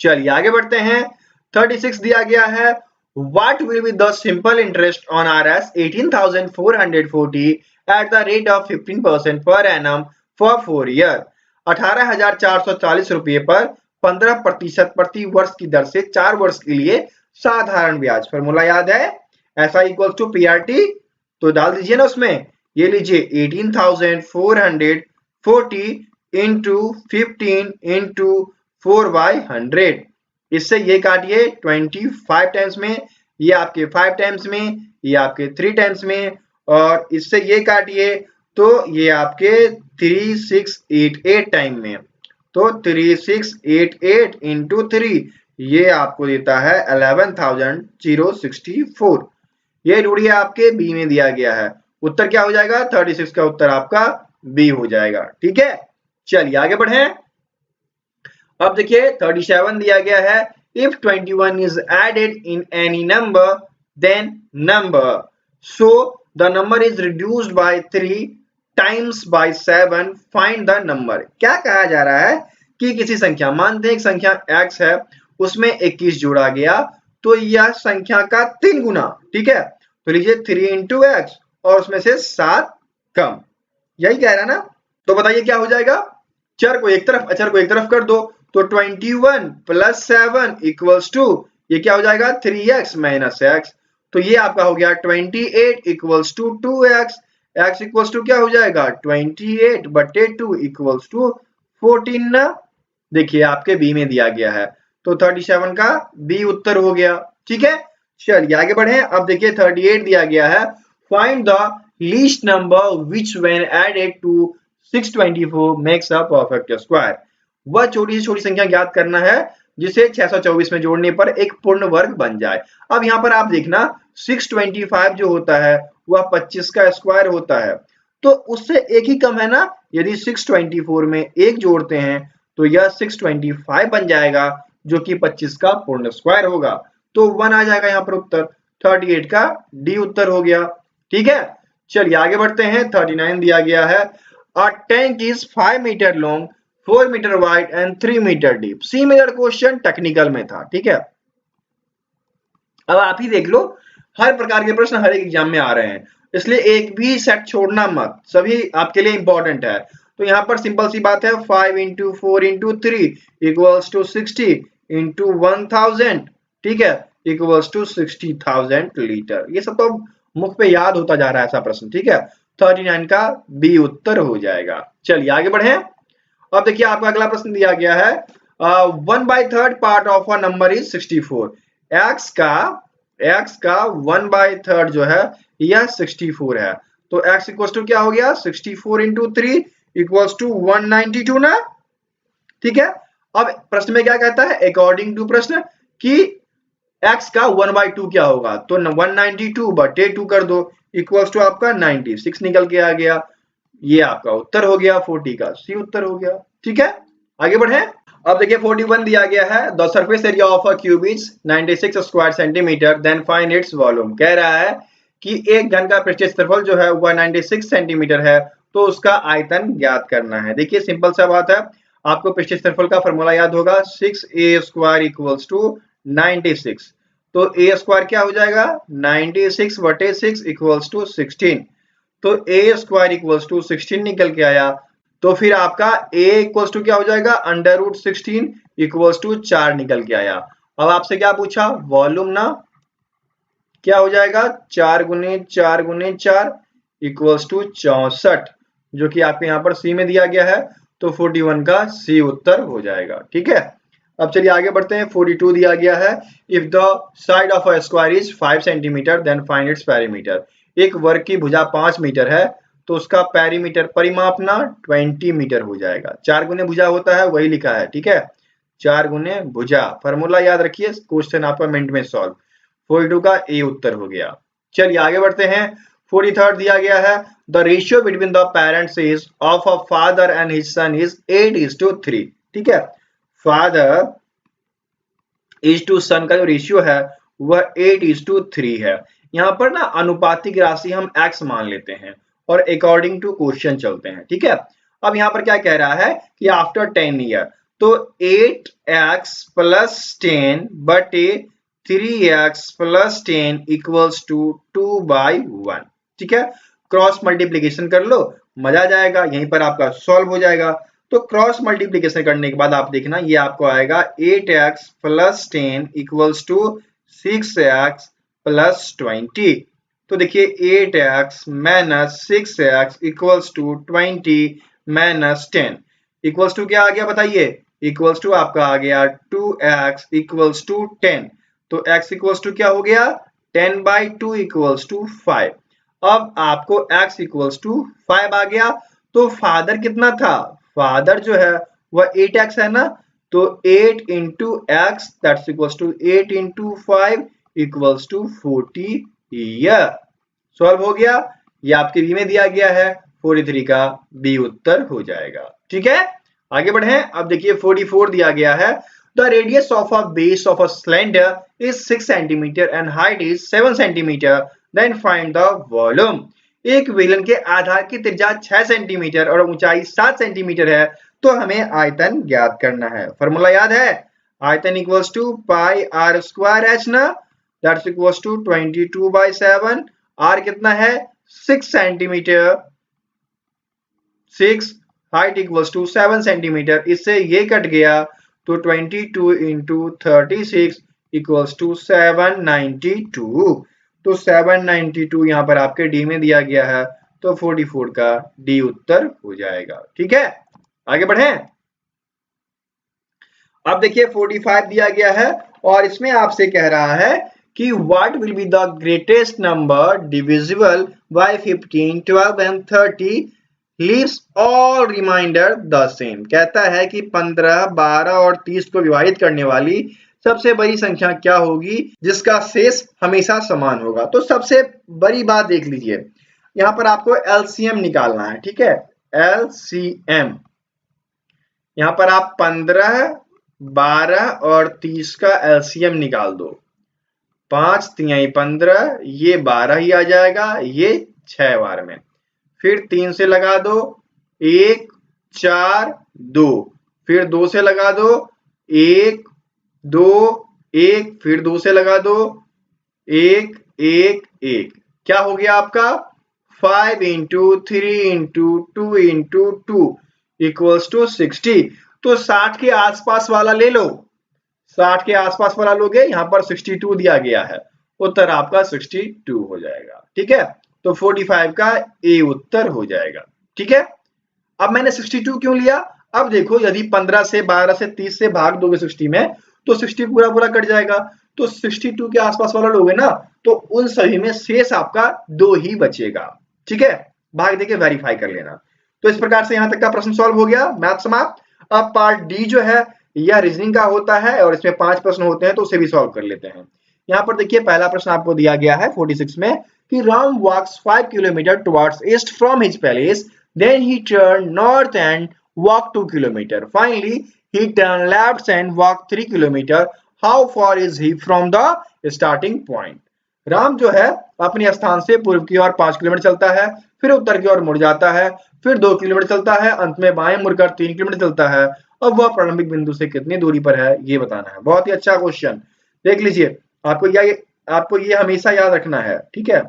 चलिए आगे बढ़ते हैं। 36 दिया गया है, what will be the simple interest on RS 18,440 at the rate of 15% per annum for 4 year. 18,440 रुपये पर 15% प्रति वर्ष की दर से 4 वर्ष के लिए साधारण ब्याज। फॉर्मूला याद है, SI इक्वल्स टू PRT, तो डाल दीजिए ना उसमें। ये लीजिए 18,440 इंटू 15 इंटू 4/100, इससे ये काटिए 25 टाइम्स में, ये आपके 5 टाइम्स में, ये आपके 3 टाइम्स में, और इससे ये काटिए तो ये आपके 3688 टाइम में, तो 3688 इंटू 3 ये आपको देता है 11,064। ये ढूंढिए आपके बी में दिया गया है, उत्तर क्या हो जाएगा 36 का उत्तर आपका बी हो जाएगा। ठीक है, चलिए आगे बढ़े। अब देखिए 37 दिया गया है, if 21 is added in any number then number so the number is reduced by 3 times by 7 find the number. क्या कहा जा रहा है कि किसी संख्या, मानते हैं एक संख्या x है, उसमें 21 जोड़ा गया, तो यह संख्या का 3 गुना। ठीक है, तो लीजिए 3 इंटू एक्स और उसमें से 7 कम, यही कह रहा है ना। तो बताइए क्या हो जाएगा, चर को एक तरफ अचर को एक तरफ कर दो, तो 21 प्लस 7 इक्वल्स टू ये क्या हो जाएगा 3x माइनस x, तो ये आपका हो गया 28 equals to 2x, x equals to क्या हो जाएगा 28/2 इक्वल्स टू 14 ना। देखिए आपके बी में दिया गया है, तो 37 का बी उत्तर हो गया। ठीक है, चलिए आगे बढ़े। अब देखिए 38 दिया गया है, find the least number which when added to 624 makes a perfect square. वह छोटी से छोटी संख्या ज्ञात करना है जिसे 624 में जोड़ने पर एक पूर्ण वर्ग बन जाए। अब यहाँ पर आप देखना 625 जो होता है वह 25 का स्क्वायर होता है, तो उससे एक ही कम है ना। यदि 624 में एक जोड़ते हैं तो यह 625 बन जाएगा, जो कि 25 का पूर्ण स्क्वायर होगा, तो 1 आ जाएगा यहाँ पर उत्तर। 38 का डी उत्तर हो गया। ठीक है, चलिए आगे बढ़ते हैं। 39 दिया गया है, a tank is 5 metre long, 4 metre wide and 3 metre deep. Similar question technical में था। ठीक है, अब आप ही देख लो, हर प्रकार के प्रश्न हर एक एग्जाम में आ रहे हैं, इसलिए एक भी सेट छोड़ना मत, सभी आपके लिए इंपॉर्टेंट है। तो यहाँ पर सिंपल सी बात है, 5 into 4 into 3 equals to 60 into 1000, ठीक है, इक्वल्स टू 60,000 लीटर। ये सब तो मुख पे याद होता जा रहा है ऐसा प्रश्न। ठीक है, 39 का बी उत्तर हो जाएगा। चलिए आगे बढ़े। अब देखिए आपका अगला प्रश्न दिया गया है, 1/3 part of a number is 64। x का 1/3 जो है यह 64 है, तो x इक्वल्स टू क्या हो गया 64 इंटू 3 इक्वल्स टू 192 ना। ठीक है, अब प्रश्न में क्या कहता है, अकॉर्डिंग टू प्रश्न कि x का 1/2 क्या होगा, तो 192/2 कर दो, इक्वल्स टू आपका 96 निकल के आ गया। ये आपका उत्तर हो गया, 40 का सी उत्तर हो गया। ठीक है, आगे बढ़े। अब देखिए 41 दिया गया है, the surface area of a cube is 96 square centimetre, then find its volume. कह रहा है कि एक घन का पृष्ठीय क्षेत्रफल जो है वह 96 सेंटीमीटर है, तो उसका आयतन ज्ञात करना है। देखिए सिंपल सा बात है, आपको पृष्ठीय क्षेत्रफल का फॉर्मूला याद होगा 6a² इक्वल्स टू 96। तो a स्क्वायर क्या हो जाएगा 96/6 इक्वल्स टू 16। तो a² इक्वल्स टू 16 निकल के आया। तो फिर आपका a इक्वल्स टू क्या हो जाएगा √16 इक्वल्स टू 4 निकल के आया। अब आपसे क्या पूछा वॉल्यूम ना, क्या हो जाएगा 4 गुने 4 गुने 4 इक्वल्स टू 64, जो कि आपके यहाँ पर सी में दिया गया है। तो 41 का सी उत्तर हो जाएगा। ठीक है, अब चलिए आगे बढ़ते हैं। 42 दिया गया है, if the side of a square is 5 centimetre then find its perimeter. एक वर्ग की भुजा 5 मीटर है तो उसका पेरीमीटर परिमाप ना 20 मीटर हो जाएगा। 4 गुने भुजा होता है वही लिखा है। ठीक है, 4 गुने भुजा, फॉर्मूला याद रखिए, क्वेश्चन आपका मिनट में सॉल्व। 42 का ए उत्तर हो गया। चलिए आगे बढ़ते हैं। 43 दिया गया है, the ratio between the parents is of a father and his son is 8:3। ठीक है, फादर इज टू सन का जो रेशियो है वह 8:3 है। यहाँ पर ना अनुपातिक राशि हम x मान लेते हैं और अकॉर्डिंग टू क्वेश्चन चलते हैं। ठीक है, अब यहाँ पर क्या कह रहा है कि आफ्टर 10 ईयर, तो 8x + 10 बटे 3x + 10 इक्वल्स टू 2/1। ठीक है, क्रॉस मल्टीप्लीकेशन कर लो, मजा आ जाएगा, यहीं पर आपका सॉल्व हो जाएगा। तो क्रॉस मल्टीप्लीकेशन करने के बाद आप देखना ये आपको आएगा 8x + 10 इक्वल्स टू 6x + 20। तो देखिए 8x - 6x equals to 20 - 10 equals to क्या आ गया बताइए, इक्वल्स टू आपका आ गया 2x इक्वल्स टू 10। तो x इक्वल्स टू क्या हो गया 10/2 इक्वल्स टू 5। अब आपको x इक्वल्स टू 5 आ गया। तो फादर कितना था, फादर जो है वह 8x है ना, तो 8 × x that's equals to 8 × 5 equals to 40 year. सॉल्व हो गया, ये आपके बी में दिया गया है, 43 का बी उत्तर हो जाएगा। ठीक है, आगे बढ़े। अब देखिए 44 दिया गया है, the radius of a base of a cylinder is 6 centimetre and height is 7 centimetre then find the volume. एक बेलन के आधार की त्रिज्या 6 सेंटीमीटर और ऊंचाई 7 सेंटीमीटर है, तो हमें आयतन ज्ञात करना है। फॉर्मूला याद है, आयतन इक्वल्स टू πr² ना, दैट्स इक्वल्स टू 22/7। r कितना है 6 centimetre, 6, height equals to 7 centimetre, इससे ये कट गया तो 22 × 36 इक्वल्स टू 792। तो 792 यहाँ पर आपके डी में दिया गया है, तो 44 का डी उत्तर हो जाएगा। ठीक है, आगे बढ़े। अब देखिए 45 दिया गया है और इसमें आपसे कह रहा है कि what will be the greatest number divisible by 15, 12 and 30 leaves all reminder the same. कहता है कि 15, 12 और 30 को विभाजित करने वाली सबसे बड़ी संख्या क्या होगी जिसका शेष हमेशा समान होगा। तो सबसे बड़ी बात देख लीजिए, यहाँ पर आपको एलसीएम निकालना है। ठीक है, एलसीएम, यहाँ पर आप 15, 12 और 30 का एलसीएम निकाल दो। 5 × 15, ये 12 ही आ जाएगा, ये 6 बार में। फिर 3 से लगा दो, 1, 4, 2, फिर 2 से लगा दो, 1, 2, 1, फिर 2 से लगा दो, 1, 1, 1। क्या हो गया आपका 5 × 3 × 2 × 2 इक्वल्स टू 60। तो 60 के आसपास वाला ले लो, 60 के आसपास वाला लोगे, यहाँ पर 62 दिया गया है, उत्तर आपका 62 हो जाएगा। ठीक है, तो 45 का ए उत्तर हो जाएगा। ठीक है, अब मैंने 62 क्यों लिया, अब देखो यदि 15 से 12 से 30 से भाग दोगे 60 में तो 60 पूरा पूरा कट जाएगा। तो 62 के आसपास वाला लोगे ना, तो उन सभी में शेष आपका 2 ही बचेगा। ठीक है, भाग देके वेरीफाई कर लेना। तो इस प्रकार से यहाँ तक का प्रश्न सॉल्व हो गया, मैथ समाप्त। अब पार्ट डी जो है यह रीजनिंग का होता है और इसमें 5 प्रश्न होते हैं, तो उसे भी सॉल्व कर लेते हैं। यहाँ पर देखिए पहला प्रश्न आपको दिया गया है 46 में कि Ram walks 5 kilometre towards east from his palace, then he turn north and walk 2 kilometre, finally he turned left and walked 3 kilometer. How far is he from the starting point? Ram जो है अपने स्थान से पूर्व की ओर 5 किलोमीटर चलता है, फिर उत्तर की ओर मुड़ जाता है, फिर 2 किलोमीटर चलता है, अंत में बाएं मुड़कर 3 किलोमीटर चलता है। अब वह प्रारंभिक बिंदु से कितनी दूरी पर है ये बताना है। बहुत ही अच्छा क्वेश्चन, देख लीजिए। आपको ये हमेशा याद रखना है, ठीक है।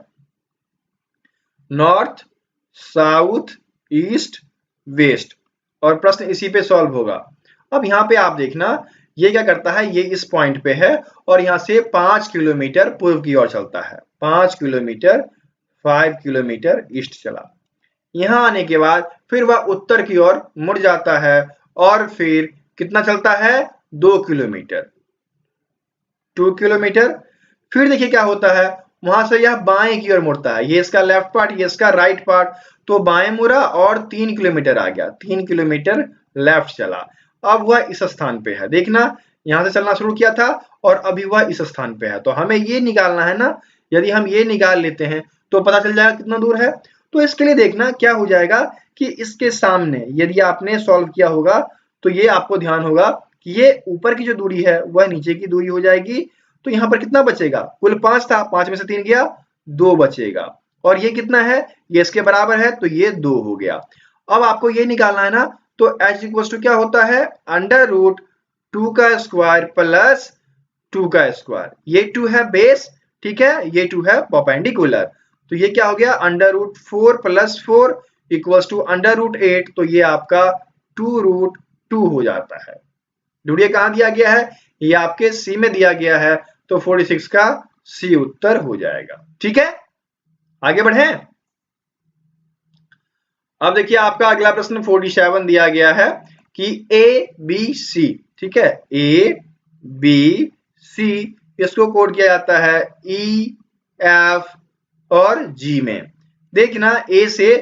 नॉर्थ, साउथ, ईस्ट, वेस्ट, और प्रश्न इसी पे सॉल्व होगा। अब यहाँ पे आप देखना, ये क्या करता है, ये इस पॉइंट पे है और यहाँ से 5 किलोमीटर पूर्व की ओर चलता है। 5 किलोमीटर, 5 किलोमीटर ईस्ट चला। यहाँ आने के बाद फिर वह उत्तर की ओर मुड़ जाता है और फिर कितना चलता है, 2 किलोमीटर, 2 किलोमीटर। फिर देखिए क्या होता है, वहां से यह बाएं की ओर मुड़ता है। ये इसका लेफ्ट पार्ट, ये इसका राइट पार्ट। तो बाएं मुड़ा और 3 किलोमीटर आ गया, 3 किलोमीटर लेफ्ट चला। अब वह इस स्थान पे है, देखना यहां से चलना शुरू किया था और अभी वह इस स्थान पे है। तो हमें ये निकालना है ना, यदि हम ये निकाल लेते हैं तो पता चल जाएगा कितना दूर है। तो इसके लिए देखना क्या हो जाएगा कि इसके सामने यदि आपने सॉल्व किया होगा तो ये आपको ध्यान होगा कि ये ऊपर की जो दूरी है वह नीचे की दूरी हो जाएगी। तो यहाँ पर कितना बचेगा, कुल 5 था, 5 में से 3 गया, 2 बचेगा। और ये कितना है, ये इसके बराबर है, तो ये 2 हो गया। अब आपको ये निकालना है ना, तो h इक्वल टू क्या होता है, अंडर रूट 2 का स्क्वायर प्लस 2 का स्क्वायर। ये 2 है बेस, ठीक है, ये 2 है परपेंडिकुलर। तो ये क्या हो गया, under root 4 plus 4 equals to under root 8। तो ये आपका 2 रूट 2 हो जाता है। ढूंढिए कहां दिया गया है, ये आपके सी में दिया गया है। तो 46 का सी उत्तर हो जाएगा। ठीक है, आगे बढ़े। अब देखिए आपका अगला प्रश्न 47 दिया गया है कि ए बी सी, ठीक है, ए बी सी, इसको कोड किया जाता है ई एफ और जी में। देखना ए से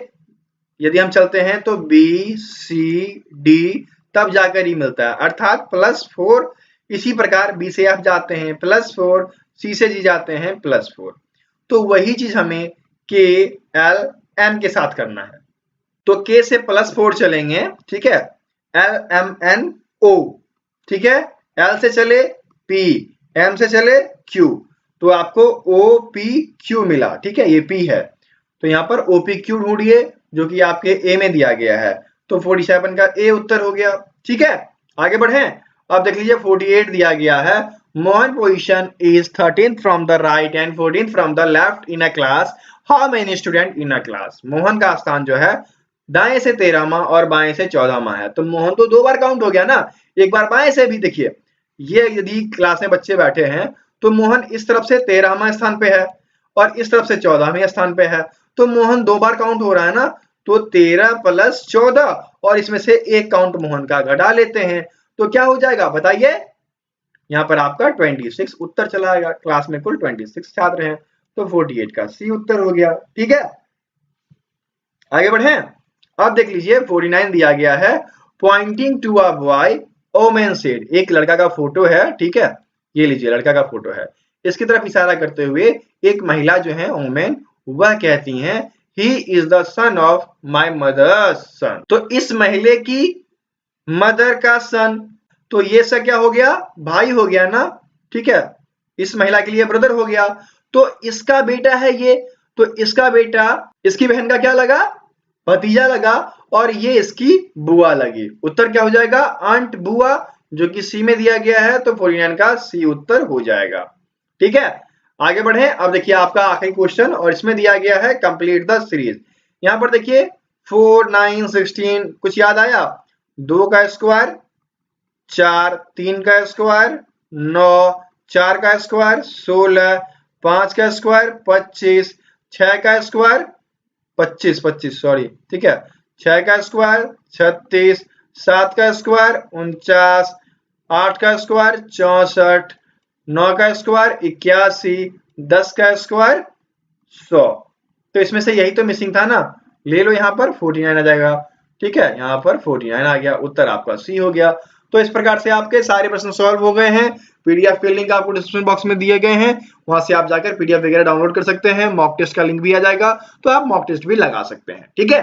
यदि हम चलते हैं तो बी सी डी तब जाकर ई मिलता है, अर्थात +4। इसी प्रकार बी से एफ जाते हैं +4, सी से जी जाते हैं +4। तो वही चीज हमें के एल एम के साथ करना है। तो के से +4 चलेंगे, ठीक है, एल एम एन ओ, ठीक है, एल से चले पी, एम से चले क्यू, तो आपको ओ पी क्यू मिला, ठीक है, ये पी है। तो यहाँ पर ओ पी क्यू ढूंढिए जो कि आपके ए में दिया गया है। तो 47 का ए उत्तर हो गया। ठीक है, आगे बढ़े। अब देख लीजिए 48 दिया गया है, Mohan position is 13th from the right and 14th from the left in a class, how many student in a class. Mohan का स्थान जो है दाएं से 13वां और बाएं से 14वां है। तो मोहन तो 2 बार काउंट हो गया ना, एक बार बाएं से भी। देखिए ये यदि क्लास में बच्चे बैठे हैं तो मोहन इस तरफ से 13वां स्थान पे है और इस तरफ से 14वें स्थान पे है। तो मोहन 2 बार काउंट हो रहा है ना, तो 13 + 14 और इसमें से एक काउंट मोहन का घटा लेते हैं तो क्या हो जाएगा बताइए। यहाँ पर आपका 26 उत्तर चला आएगा। क्लास में कुल 26 छात्र हैं, तो 48 का सी उत्तर हो गया। ठीक है, आगे बढ़े। अब देख लीजिए 49 दिया गया है, pointing to a boy woman said. एक लड़का का फोटो है, ठीक है, ये लीजिए लड़का का फोटो है, इसकी तरफ इशारा करते हुए एक महिला जो है ओमेन, वह कहती हैं he is the son of my mother's son. तो इस महिला की मदर का सन, तो ये सा क्या हो गया, भाई हो गया ना, ठीक है, इस महिला के लिए ब्रदर हो गया। तो इसका बेटा है ये, तो इसका बेटा इसकी बहन का क्या लगा, भतीजा लगा, और ये इसकी बुआ लगी। उत्तर क्या हो जाएगा, आंट बुआ, जो कि सी में दिया गया है। तो 49 का सी उत्तर हो जाएगा। ठीक है, आगे बढ़े। अब देखिए आपका आखिरी क्वेश्चन और इसमें दिया गया है कंप्लीट द सीरीज। यहां पर देखिए 4 9 16 कुछ याद आया, 2 का स्क्वायर 4, 3 का स्क्वायर 9, 4 का स्क्वायर 16, 5 का स्क्वायर 25, 6 का स्क्वायर 25 सॉरी, ठीक है, 6 का स्क्वायर 36, 7 का स्क्वायर 49, 8 का स्क्वायर 64, 9 का स्क्वायर 81, 10 का स्क्वायर 100। तो इसमें से यही तो मिसिंग था ना, ले लो, यहाँ पर 49 आ जाएगा। ठीक है, यहाँ पर 49 आ गया, उत्तर आपका सी हो गया। तो इस प्रकार से आपके सारे प्रश्न सॉल्व हो गए हैं। पीडीएफ के लिंक आपको डिस्क्रिप्शन बॉक्स में दिए गए हैं, वहां से आप जाकर पीडीएफ वगैरह डाउनलोड कर सकते हैं। मॉक टेस्ट का लिंक भी आ जाएगा, तो आप मॉक टेस्ट भी लगा सकते हैं। ठीक है,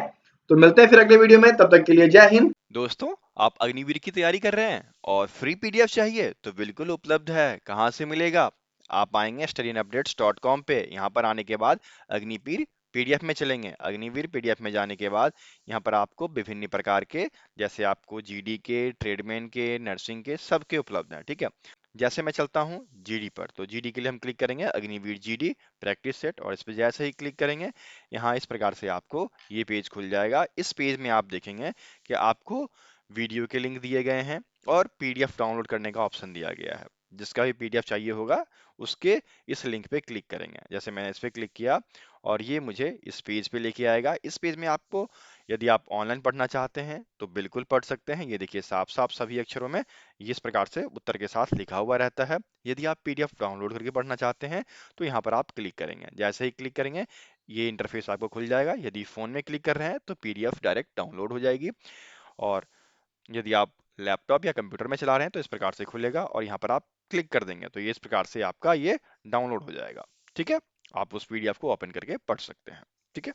तो मिलते हैं फिर अगले वीडियो में, तब तक के लिए जय हिंद। दोस्तों, आप अग्निवीर की तैयारी कर रहे हैं और फ्री पीडीएफ चाहिए तो बिल्कुल उपलब्ध है। कहाँ से मिलेगा? आप आएंगे studyandupdates.com पे। यहाँ पर आने के बाद अग्निवीर पीडीएफ में चलेंगे, अग्निवीर पीडीएफ में जाने के बाद यहाँ पर आपको विभिन्न प्रकार के, जैसे आपको जीडी के, ट्रेडमैन के, नर्सिंग के, सबके उपलब्ध हैं, ठीक है। जैसे मैं चलता हूँ जीडी पर, तो जीडी के लिए हम क्लिक करेंगे अग्निवीर जीडी प्रैक्टिस सेट, और इस पर जैसे ही क्लिक करेंगे यहाँ इस प्रकार से आपको ये पेज खुल जाएगा। इस पेज में आप देखेंगे कि आपको वीडियो के लिंक दिए गए हैं और पीडीएफ डाउनलोड करने का ऑप्शन दिया गया है। जिसका भी पीडीएफ चाहिए होगा उसके इस लिंक पे क्लिक करेंगे। जैसे मैंने इस पे क्लिक किया और ये मुझे इस पेज पे लेके आएगा। इस पेज में आपको, यदि आप ऑनलाइन पढ़ना चाहते हैं तो बिल्कुल पढ़ सकते हैं। ये देखिए साफ साफ सभी अक्षरों में ये इस प्रकार से उत्तर के साथ लिखा हुआ रहता है। यदि आप पीडीएफ डाउनलोड करके पढ़ना चाहते हैं तो यहाँ पर आप क्लिक करेंगे। जैसे ही क्लिक करेंगे ये इंटरफेस आपको खुल जाएगा। यदि फ़ोन में क्लिक कर रहे हैं तो पीडीएफ डायरेक्ट डाउनलोड हो जाएगी, और यदि आप लैपटॉप या कंप्यूटर में चला रहे हैं तो इस प्रकार से खुलेगा और यहाँ पर आप क्लिक कर देंगे तो ये इस प्रकार से आपका ये डाउनलोड हो जाएगा। ठीक है, आप उस पीडीएफ को ओपन करके पढ़ सकते हैं। ठीक है।